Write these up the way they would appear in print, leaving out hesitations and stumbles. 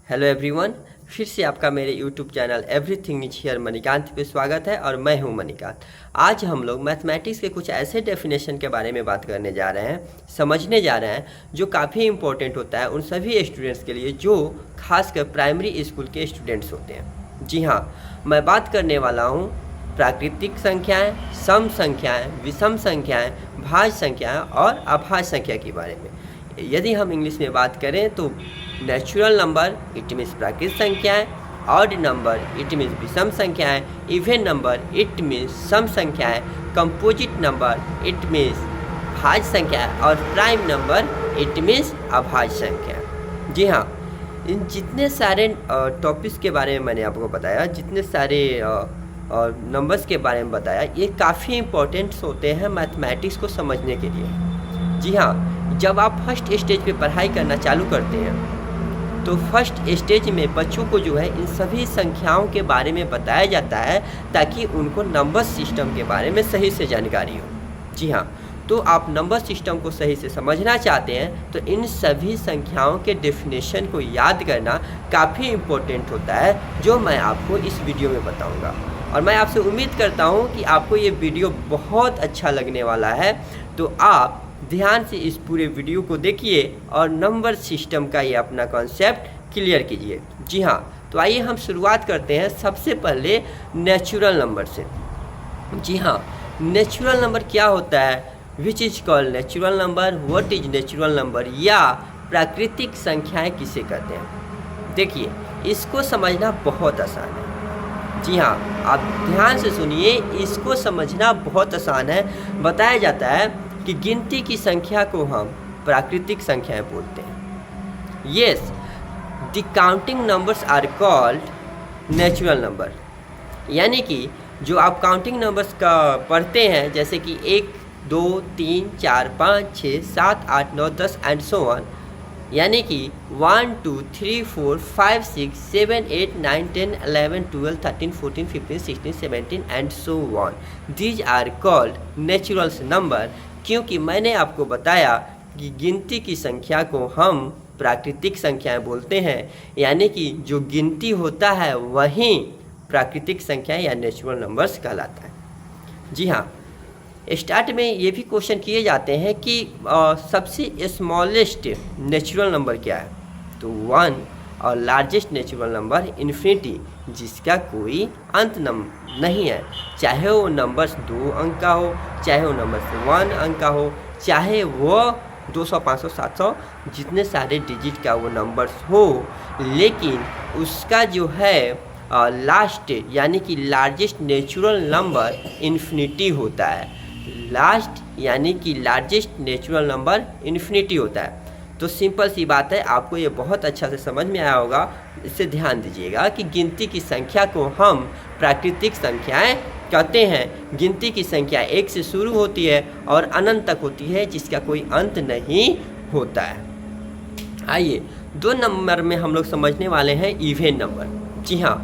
Hello everyone, फिर से आपका मेरे YouTube channel everything is here Manikant पे स्वागत है और मैं हूं मणिकांत। आज हम लोग मैथमेटिक्स के कुछ ऐसे डेफिनेशन के बारे में बात करने जा रहे हैं, समझने जा रहे हैं, जो काफ़ी इंपॉर्टेंट होता है उन सभी स्टूडेंट्स के लिए जो खासकर प्राइमरी स्कूल के स्टूडेंट्स होते हैं। जी हाँ, मैं बात करने वाला हूँ प्राकृतिक संख्याएँ, सम संख्याएँ, विषम संख्याएँ, भाज्य संख्याएँ और अभाज्य संख्या के बारे में। यदि हम इंग्लिश में बात करें तो नेचुरल नंबर इट मीन्स प्राकृतिक संख्याएं, ऑड नंबर इट मीन्स विषम संख्याएं, इवन नंबर इट मीन्स सम संख्याएं, कंपोजिट नंबर इट मीन्स भाज्य संख्याएं और प्राइम नंबर इट मीन्स अभाज्य संख्या। जी हाँ, इन जितने सारे टॉपिक्स के बारे में मैंने आपको बताया, जितने सारे नंबर्स के बारे में बताया, ये काफ़ी इंपॉर्टेंट्स होते हैं मैथमेटिक्स को समझने के लिए। जी हाँ, जब आप फर्स्ट स्टेज पे पढ़ाई करना चालू करते हैं तो फर्स्ट स्टेज में बच्चों को जो है इन सभी संख्याओं के बारे में बताया जाता है ताकि उनको नंबर सिस्टम के बारे में सही से जानकारी हो। जी हाँ, तो आप नंबर सिस्टम को सही से समझना चाहते हैं तो इन सभी संख्याओं के डेफिनेशन को याद करना काफ़ी इम्पोर्टेंट होता है, जो मैं आपको इस वीडियो में बताऊँगा। और मैं आपसे उम्मीद करता हूँ कि आपको ये वीडियो बहुत अच्छा लगने वाला है, तो आप ध्यान से इस पूरे वीडियो को देखिए और नंबर सिस्टम का ये अपना कॉन्सेप्ट क्लियर कीजिए। जी हाँ, तो आइए हम शुरुआत करते हैं सबसे पहले नेचुरल नंबर से। जी हाँ, नेचुरल नंबर क्या होता है, which is called natural number, what is natural number, या प्राकृतिक संख्याएं किसे कहते हैं। देखिए, इसको समझना बहुत आसान है। जी हाँ, आप ध्यान से सुनिए, इसको समझना बहुत आसान है। बताया जाता है कि गिनती की संख्या को हम प्राकृतिक संख्याएं बोलते हैं। Yes, the counting numbers are called natural number. यानी कि जो आप काउंटिंग नंबर्स का पढ़ते हैं, जैसे कि 1, 2, 3, 4, 5, 6, 7, 8, 9, 10 एंड सो ऑन, यानी कि 1, 2, 3, 4, 5, 6, 7, 8, 9, 10, 11, 12, 13, 14, 15, 16, 17 and so on. These are called natural number, क्योंकि मैंने आपको बताया कि गिनती की संख्या को हम प्राकृतिक संख्याएं बोलते हैं, यानी कि जो गिनती होता है वही प्राकृतिक संख्या या नेचुरल नंबर्स कहलाता है। जी हाँ, स्टार्ट में ये भी क्वेश्चन किए जाते हैं कि सबसे स्मॉलेस्ट नेचुरल नंबर क्या है, तो 1, और लार्जेस्ट नेचुरल नंबर इन्फिनिटी, जिसका कोई अंत नहीं है। चाहे वो नंबर्स 2 अंक का हो, चाहे वो नंबर्स 1 अंक का हो, चाहे वो 200, 500, 700 जितने सारे डिजिट का वो नंबर्स हो, लेकिन उसका जो है लास्ट यानी कि लार्जेस्ट नेचुरल नंबर इन्फिनिटी होता है। लास्ट यानी कि लार्जेस्ट नेचुरल नंबर इन्फिनिटी होता है। तो सिंपल सी बात है, आपको ये बहुत अच्छा से समझ में आया होगा। इससे ध्यान दीजिएगा कि गिनती की संख्या को हम प्राकृतिक संख्याएं कहते हैं। गिनती की संख्या 1 से शुरू होती है और अनंत तक होती है, जिसका कोई अंत नहीं होता है। आइए 2 नंबर में हम लोग समझने वाले हैं इवन नंबर। जी हाँ,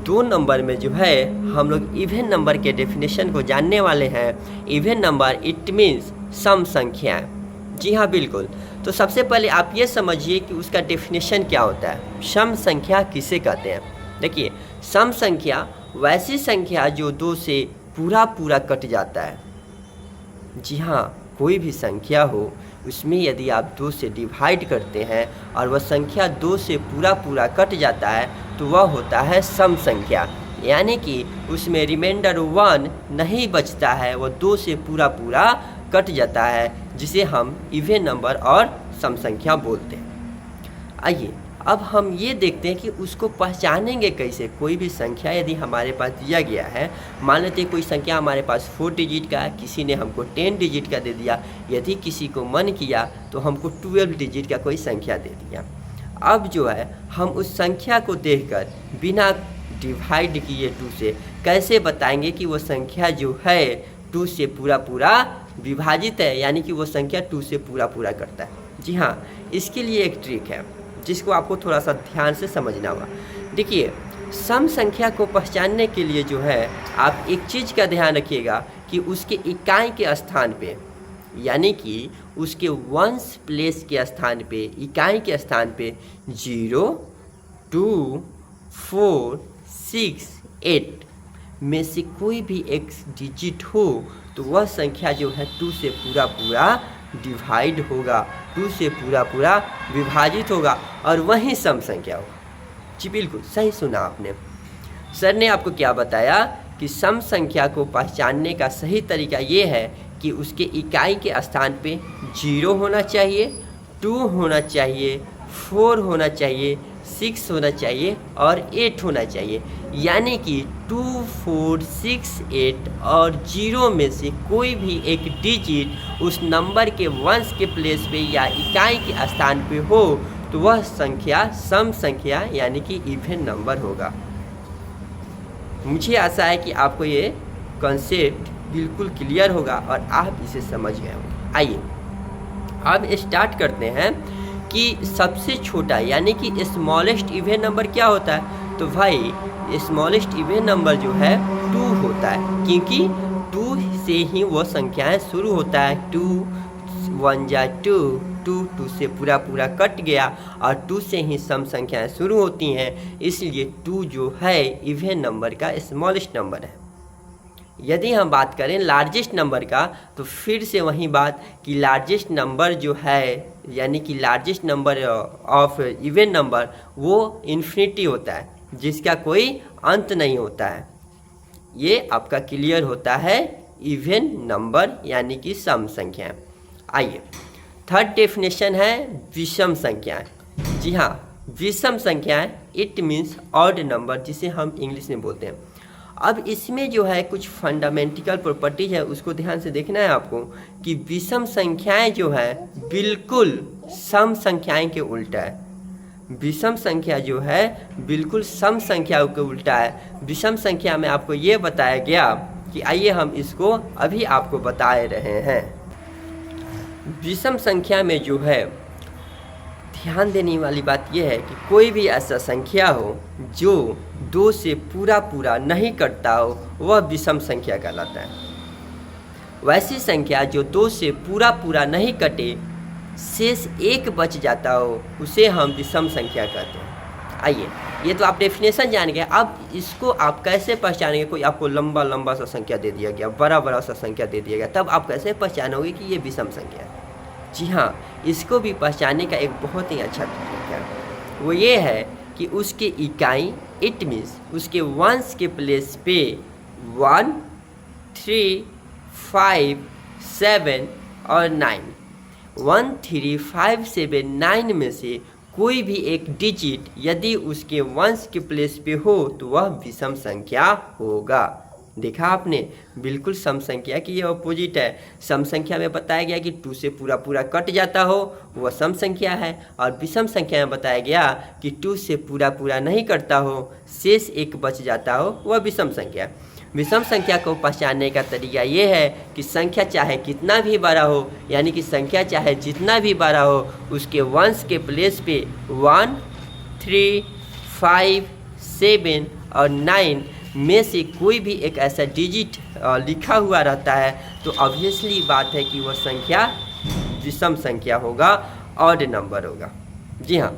2 नंबर में जो है हम लोग इवन नंबर के डेफिनेशन को जानने वाले हैं। इवन नंबर इट मीन्स सम संख्याएं। जी हाँ, बिल्कुल। तो सबसे पहले आप ये समझिए कि उसका डेफिनेशन क्या होता है, सम संख्या किसे कहते हैं। देखिए, सम संख्या वैसी संख्या जो 2 से पूरा कट जाता है। जी हाँ, कोई भी संख्या हो, उसमें यदि आप 2 से डिवाइड करते हैं और वह संख्या 2 से पूरा कट जाता है तो वह होता है सम संख्या। यानी कि उसमें रिमाइंडर 1 नहीं बचता है, वह 2 से पूरा कट जाता है, जिसे हम इवन नंबर और सम संख्या बोलते हैं। आइए अब हम ये देखते हैं कि उसको पहचानेंगे कैसे। कोई भी संख्या यदि हमारे पास दिया गया है, मान लेते हैं कोई संख्या हमारे पास 4 डिजिट का है, किसी ने हमको 10 डिजिट का दे दिया, यदि किसी को मन किया तो हमको 12 डिजिट का कोई संख्या दे दिया। अब जो है हम उस संख्या को देखकर बिना डिवाइड किए 2 से कैसे बताएंगे कि वो संख्या जो है 2 से पूरा विभाजित है, यानी कि वो संख्या 2 से पूरा करता है। जी हाँ, इसके लिए एक ट्रिक है जिसको आपको थोड़ा सा ध्यान से समझना होगा। देखिए, सम संख्या को पहचानने के लिए जो है आप एक चीज़ का ध्यान रखिएगा कि उसके इकाई के स्थान पे, यानी कि उसके वंस प्लेस के स्थान पे, इकाई के स्थान पे 0, 2, 4, 6, 8 में से कोई भी एक डिजिट हो तो वह संख्या जो है 2 से पूरा पूरा डिवाइड होगा, 2 से पूरा पूरा विभाजित होगा और वही सम संख्या होगा। जी बिल्कुल सही सुना आपने। सर ने आपको क्या बताया कि सम संख्या को पहचानने का सही तरीका ये है कि उसके इकाई के स्थान पे 0 होना चाहिए, 2 होना चाहिए, 4 होना चाहिए, 6 होना चाहिए और 8 होना चाहिए। यानी कि 2, 4, 6, 8 और 0 में से कोई भी एक डिजिट उस नंबर के वंश के प्लेस पे या इकाई के स्थान पे हो तो वह संख्या सम संख्या यानी कि इवन नंबर होगा। मुझे आशा है कि आपको ये कॉन्सेप्ट बिल्कुल क्लियर होगा और आप इसे समझ गए होंगे। आइए अब स्टार्ट करते हैं कि सबसे छोटा यानी कि स्मॉलेस्ट इवन नंबर क्या होता है। तो भाई स्मॉलेस्ट इवन नंबर जो है 2 होता है, क्योंकि 2 से ही वो संख्याएं शुरू होता है। 2 1 जा 2, 2 से पूरा पूरा कट गया और 2 से ही सम संख्याएं शुरू होती हैं, इसलिए 2 जो है इवन नंबर का स्मॉलेस्ट नंबर है। यदि हम बात करें लार्जेस्ट नंबर का तो फिर से वही बात कि लार्जेस्ट नंबर जो है यानी कि largest number of even number वो इन्फिनिटी होता है, जिसका कोई अंत नहीं होता है। ये आपका क्लियर होता है इवन नंबर यानी कि सम संख्याएं। आइए थर्ड डेफिनेशन है विषम संख्याएं। जी हाँ, विषम संख्याएं इट मीन्स ऑड नंबर, जिसे हम इंग्लिश में बोलते हैं। अब इसमें जो है कुछ फंडामेंटल प्रॉपर्टीज है, उसको ध्यान से देखना है आपको कि विषम संख्याएं जो है बिल्कुल सम संख्याएं के उल्टा है। विषम संख्या जो है बिल्कुल सम संख्याओं के उल्टा है। विषम संख्या में आपको ये बताया गया कि आइए हम इसको अभी आपको बता रहे हैं। विषम संख्या में जो है ध्यान देने वाली बात यह है कि कोई भी ऐसा संख्या हो जो 2 से पूरा पूरा नहीं कटता हो वह विषम संख्या कहलाता है। वैसी संख्या जो 2 से पूरा पूरा नहीं कटे, शेष 1 बच जाता हो, उसे हम विषम संख्या कहते हैं। आइए ये तो आप डेफिनेशन जान गए। अब इसको आप कैसे पहचानेंगे? कोई आपको लंबा सा संख्या दे दिया गया, बड़ा सा संख्या दे दिया गया, तब आप कैसे पहचानोगे कि ये विषम संख्या है? जी हाँ, इसको भी पहचानने का एक बहुत ही अच्छा तरीका है। वो ये है कि उसके इकाई इट मीन्स उसके वंश के प्लेस पे 1, 3, 5, 7 और 9 1, 3, 5, 7, 9 में से कोई भी एक डिजिट यदि उसके वंश के प्लेस पे हो तो वह विषम संख्या होगा। देखा आपने, बिल्कुल सम संख्या की ये अपोजिट है। सम संख्या में बताया गया कि 2 से पूरा पूरा कट जाता हो वह सम संख्या है, और विषम संख्या में बताया गया कि 2 से पूरा पूरा नहीं कटता हो, शेष 1 बच जाता हो, वह विषम संख्या। विषम संख्या को पहचानने का तरीका ये है कि संख्या चाहे कितना भी बड़ा हो, यानी कि संख्या चाहे जितना भी बड़ा हो, उसके वंश के प्लेस पे 1, 3, 5, 7 और 9 में से कोई भी एक ऐसा डिजिट लिखा हुआ रहता है तो ऑब्वियसली बात है कि वह संख्या विषम संख्या होगा, ऑड नंबर होगा। जी हाँ,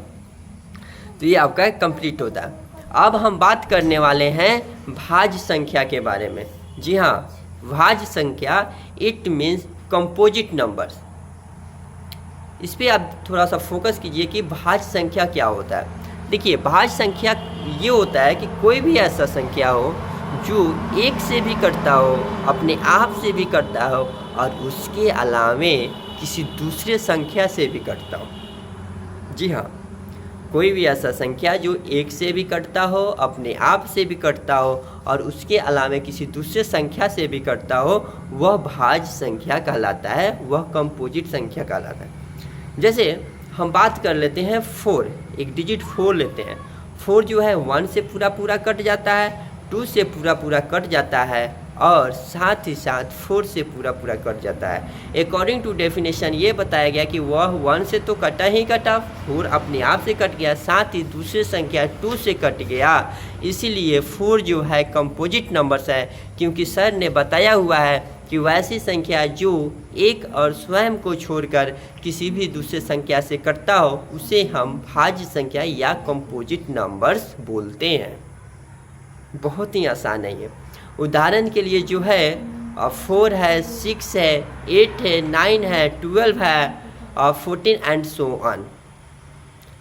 तो ये आपका कंप्लीट होता है। अब हम बात करने वाले हैं भाज्य संख्या के बारे में। जी हाँ, भाज्य संख्या इट मीन्स कंपोजिट नंबर्स। इस पर आप थोड़ा सा फोकस कीजिए कि भाज्य संख्या क्या होता है। देखिए, भाज्य संख्या ये होता है कि कोई भी ऐसा संख्या हो जो 1 से भी कटता हो, अपने आप से भी कटता हो और उसके अलावे किसी दूसरे संख्या से भी कटता हो। जी हाँ, कोई भी ऐसा संख्या जो 1 से भी कटता हो, अपने आप से भी कटता हो और उसके अलावे किसी दूसरे संख्या से भी कटता हो, वह भाज्य संख्या कहलाता है, वह कंपोजिट संख्या कहलाता है। जैसे हम बात कर लेते हैं 4, एक डिजिट 4 लेते हैं। 4 जो है 1 से पूरा पूरा कट जाता है, 2 से पूरा पूरा कट जाता है और साथ ही साथ 4 से पूरा पूरा कट जाता है। अकॉर्डिंग टू डेफिनेशन ये बताया गया कि वह 1 से तो कटा ही कटा, 4 अपने आप से कट गया, साथ ही दूसरी संख्या 2 से कट गया। इसीलिए 4 जो है कंपोजिट नंबर्स है, क्योंकि सर ने बताया हुआ है कि वैसी संख्या जो एक और स्वयं को छोड़कर किसी भी दूसरे संख्या से कटता हो उसे हम भाज्य संख्या या कंपोजिट नंबर्स बोलते हैं। बहुत ही आसान है ये। उदाहरण के लिए जो है 4 है, 6 है, 8 है, 9 है, 12 है और 14 एंड सो ऑन।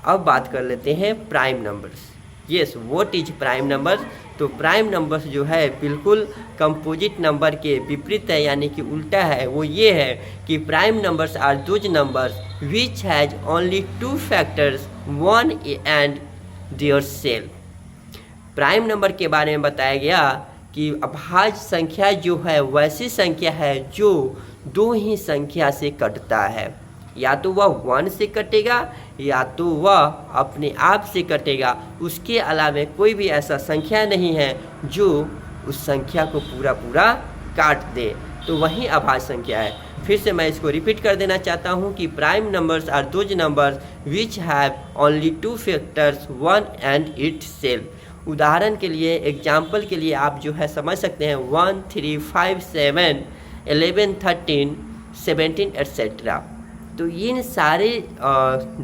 अब बात कर लेते हैं prime numbers. Yes, what is prime numbers? तो प्राइम नंबर्स जो है बिल्कुल कंपोजिट नंबर के विपरीत है, यानी कि उल्टा है। वो ये है कि prime numbers are those numbers which has only 2 factors 1 and their self. Prime number के बारे में बताया गया कि अभाज्य संख्या जो है वैसी संख्या है जो 2 ही संख्या से कटता है, या तो वह 1 से कटेगा या तो वह अपने आप से कटेगा। उसके अलावा कोई भी ऐसा संख्या नहीं है जो उस संख्या को पूरा काट दे, तो वही अभाज्य संख्या है। फिर से मैं इसको रिपीट कर देना चाहता हूँ कि prime numbers are those numbers which have only 2 factors 1 and its self. उदाहरण के लिए, एग्जाम्पल के लिए आप जो है समझ सकते हैं 1, 3, 5, 7, 11, 13, 17 एट्सेट्रा। तो इन सारे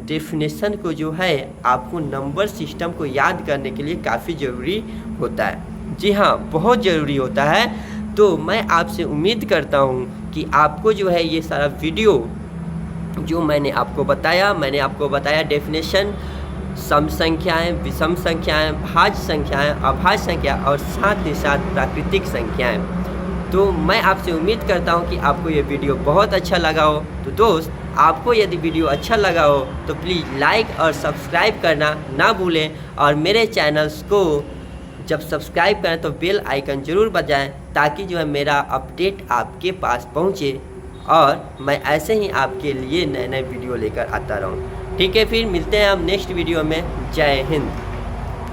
डेफिनेशन को जो है आपको नंबर सिस्टम को याद करने के लिए काफ़ी ज़रूरी होता है। जी हाँ, बहुत ज़रूरी होता है। तो मैं आपसे उम्मीद करता हूँ कि आपको जो है ये सारा वीडियो जो मैंने आपको बताया डेफिनेशन, सम संख्याएँ, विषम संख्याएँ, भाज्य संख्याएँ, अभाज्य संख्या और साथ ही साथ प्राकृतिक संख्याएँ। तो मैं आपसे उम्मीद करता हूँ कि आपको ये वीडियो बहुत अच्छा लगा हो। तो दोस्त, आपको यदि वीडियो अच्छा लगा हो तो प्लीज़ लाइक और सब्सक्राइब करना ना भूलें, और मेरे चैनल्स को जब सब्सक्राइब करें तो बेल आइकन ज़रूर बजाएं ताकि जो है मेरा अपडेट आपके पास पहुँचे और मैं ऐसे ही आपके लिए नए वीडियो लेकर आता रहूँ। ठीक है, फिर मिलते हैं हम नेक्स्ट वीडियो में। जय हिंद।